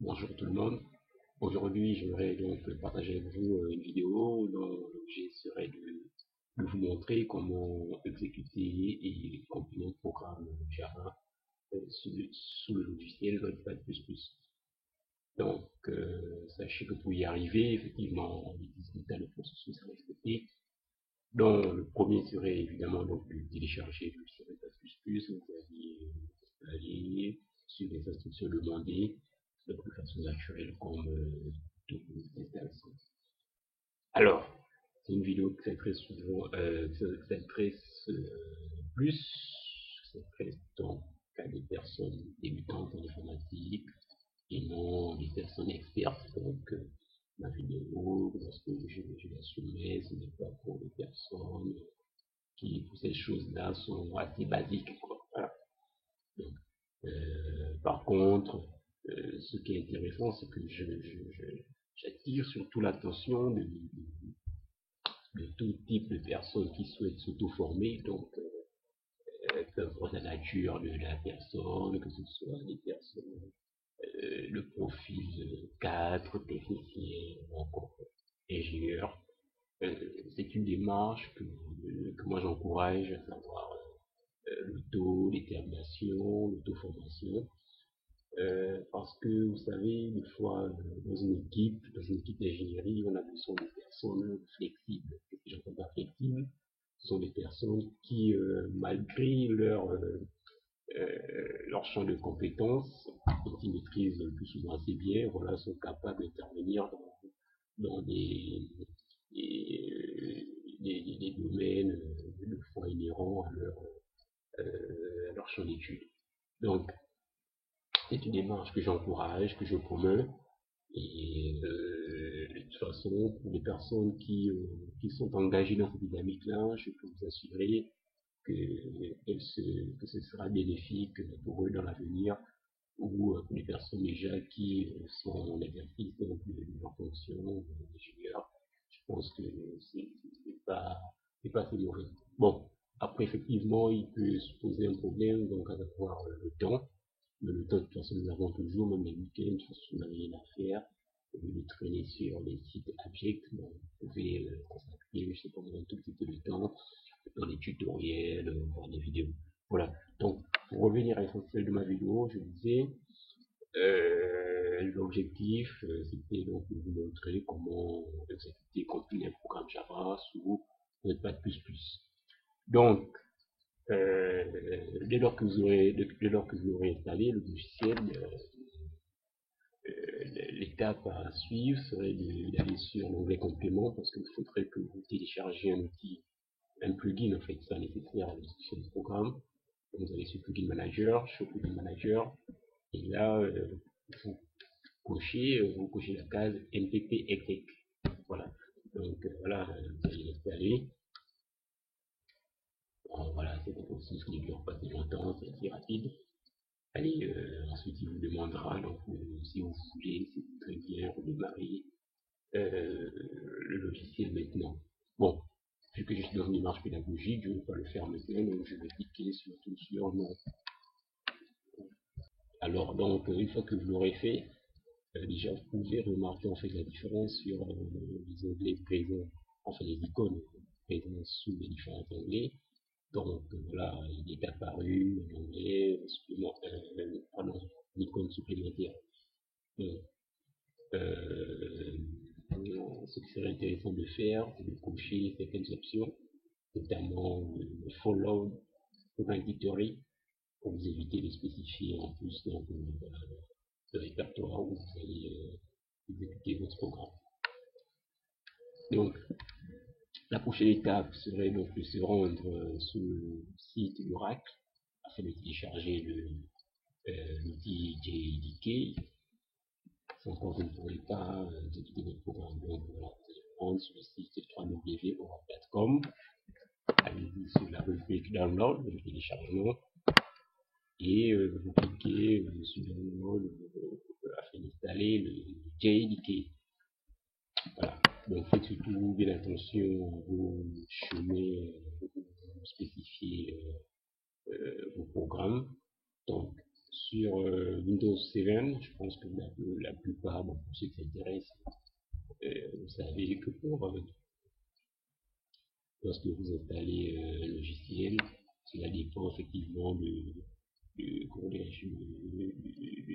Bonjour tout le monde. Aujourd'hui, j'aimerais donc partager avec vous une vidéo dont l'objet serait de vous montrer comment exécuter et compiler un programme Java sous le logiciel Notepad++. Donc, sachez que pour y arriver, effectivement, il existe des processus à respecter. Donc, le premier serait évidemment donc, de télécharger le logiciel Notepad++. Vous allez installer sur les instructions demandées de façon naturelle comme toutes les installations. Alors, c'est une vidéo qui s'adresse souvent, s'adresse donc à des personnes débutantes en informatique et non des personnes expertes. Donc, ma vidéo, lorsque je la soumets, ce n'est pas pour les personnes qui, pour ces choses-là, sont assez basiques, quoi. Voilà. Donc, par contre, ce qui est intéressant, c'est que j'attire surtout l'attention de tout type de personnes qui souhaitent s'auto-former, donc peu importe la nature de la personne, que ce soit des personnes, le profil cadre, technicien, ou encore ingénieur. C'est une démarche que moi j'encourage, à savoir l'auto-détermination, l'auto-formation. Parce que vous savez, des fois, dans une équipe d'ingénierie, on a besoin de personnes flexibles. Et si j'entends pas flexibles, ce sont des personnes qui, malgré leur champ de compétences, dont ils maîtrisent le plus souvent assez bien, voilà, sont capables d'intervenir dans des domaines de fois inhérents à leur champ d'études. Donc, c'est une démarche que j'encourage, que je promeux. Et de toute façon, pour les personnes qui sont engagées dans cette dynamique-là, je peux vous assurer que ce sera bénéfique pour eux dans l'avenir, ou pour les personnes déjà qui sont en exercice de leur fonction d'ingénieur. Je pense que c'est pas, pas si mauvais. Bon, après, effectivement, il peut se poser un problème, donc à savoir le temps. Mais le temps, de toute façon, nous avons toujours, même les week-ends, si vous n'avez rien à faire, au lieu de traîner sur les sites abjects, bon, vous pouvez consacrer, je sais pas, un tout petit peu de temps dans les tutoriels, voir des vidéos. Voilà. Donc, pour revenir à l'essentiel de ma vidéo, je disais, l'objectif, c'était donc de vous montrer comment exécuter, compiler un programme Java sous Notepad++. Donc, dès lors que vous aurez installé le logiciel, l'étape à suivre serait d'aller sur l'onglet complément, parce qu'il faudrait que vous téléchargez un outil, un plugin en fait, ça nécessaire à l'exécution du programme. Donc, vous allez sur Plugin Manager, et là, vous cochez la case npp exec. Voilà. Donc voilà, vous allez l'installer. Bon, voilà, c'est un processus qui ne dure pas très longtemps, c'est assez rapide. Allez, ensuite il vous demandera, donc si vous voulez, c'est très bien redémarrer le logiciel maintenant. Bon, vu que je suis dans une démarche pédagogique, je ne vais pas le faire maintenant, donc je vais cliquer surtout sur non. Alors donc, une fois que vous l'aurez fait, déjà vous pouvez remarquer en fait la différence sur les onglets présents, enfin les icônes présentes sous les différents onglets. Donc voilà, il est apparu un onglet une icône supplémentaire. Donc, ce qui serait intéressant de faire, c'est de cocher certaines options, notamment le follow mandatory, pour vous éviter de spécifier en plus donc, le répertoire où vous allez exécuter votre programme. Donc, la prochaine étape serait donc de se rendre sur le site d'Oracle afin de télécharger l'outil JDK. Sans quoi vous ne pourrez pas exécuter votre programme. Donc, voilà, vous allez rendre sur le site www.oracle.com. Allez-y sur la rubrique Download, le téléchargement, et vous cliquez sur Download afin d'installer le JDK. Voilà. Donc faites surtout bien attention vos chemins, vous spécifiez vos programmes. Donc sur Windows 7, je pense que la plupart, bon, pour ceux qui s'intéressent, vous savez que lorsque vous installez un logiciel, cela dépend effectivement de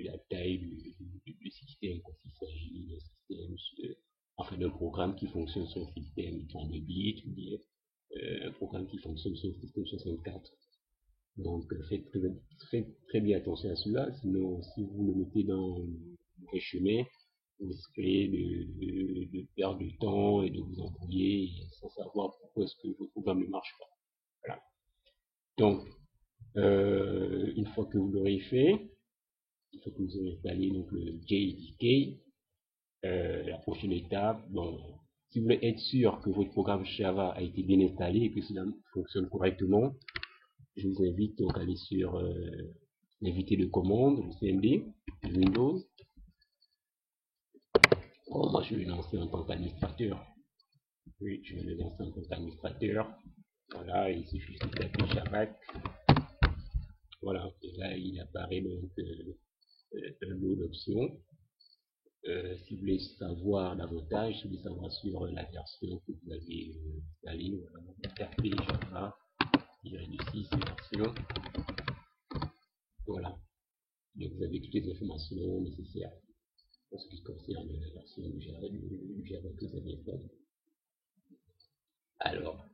la taille du système, quand il s'agit d'un système, enfin d'un programme qui fonctionne sur un système 32 bits, ou bien un programme qui fonctionne sur un système 64. Donc faites très bien attention à cela, sinon si vous le mettez dans le mauvais chemin, vous risquez de perdre du temps et de vous embrouiller sans savoir pourquoi est-ce que votre programme ne marche pas. Voilà. Donc, une fois que vous l'aurez fait, il faut que vous aurez installé donc, le JDK. La prochaine étape, bon, si vous voulez être sûr que votre programme Java a été bien installé et que cela fonctionne correctement, je vous invite donc à aller sur l'invité de commande, le CMD, Windows. Oh, moi, je vais lancer en tant qu'administrateur. Oui, je vais le lancer en tant qu'administrateur. Voilà, il suffit de taper Java. Voilà, et là, il apparaît donc un lot d'options. Si vous voulez savoir davantage, si vous voulez savoir sur la version que vous avez installée, voilà, tapez Java, du 6 version. Voilà, donc vous avez toutes les informations nécessaires en ce qui concerne la version du Java que vous avez installé. Alors,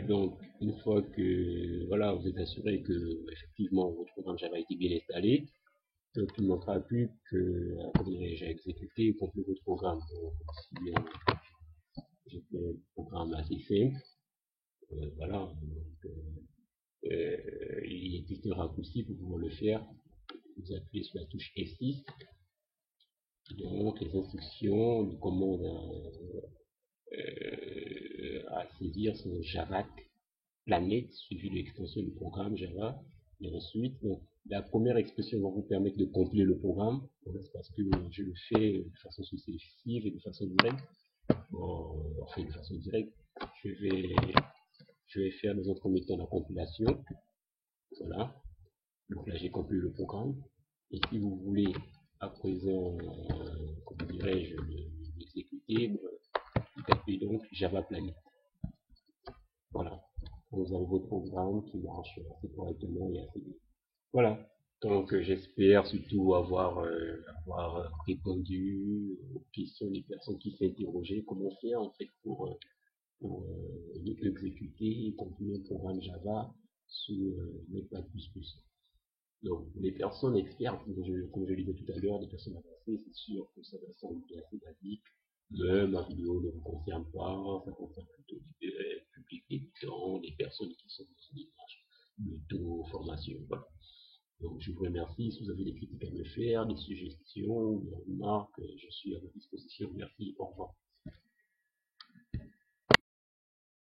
donc, une fois que voilà, vous êtes assuré que effectivement votre programme Java a été bien installé, donc il ne manquera plus que j'ai exécuté et compléter votre programme. Donc, si j'ai fait un programme assez simple, voilà, donc, il existe un raccourci pour pouvoir le faire. Vous appuyez sur la touche F6, donc les instructions de commande à saisir sont Java Planet suivi de l'extension du programme Java. Et ensuite, donc, la première expression va vous permettre de compiler le programme. C'est parce que je le fais de façon successive et de façon directe. Enfin, de façon directe, je vais faire dans un premier temps la compilation. Voilà. Donc là, j'ai compilé le programme. Et si vous voulez, à présent, comment dirais-je, l'exécuter, vous tapez donc Java Planet. Voilà. Vous avez votre programme qui marche assez correctement et assez bien. Voilà. Donc j'espère surtout avoir répondu aux questions des personnes qui s'interrogeaient comment faire en fait pour exécuter et compiler un programme Java sous Notepad++. Donc les personnes expertes, comme je disais tout à l'heure, des personnes avancées, c'est sûr que ça va sembler assez basique. Mais ma vidéo ne vous concerne pas, ça concerne plutôt du public débutant, des personnes qui sont dans une démarche d'auto-formation. Voilà. Donc je vous remercie. Si vous avez des critiques à me faire, des suggestions, des remarques, je suis à votre disposition. Merci, au revoir.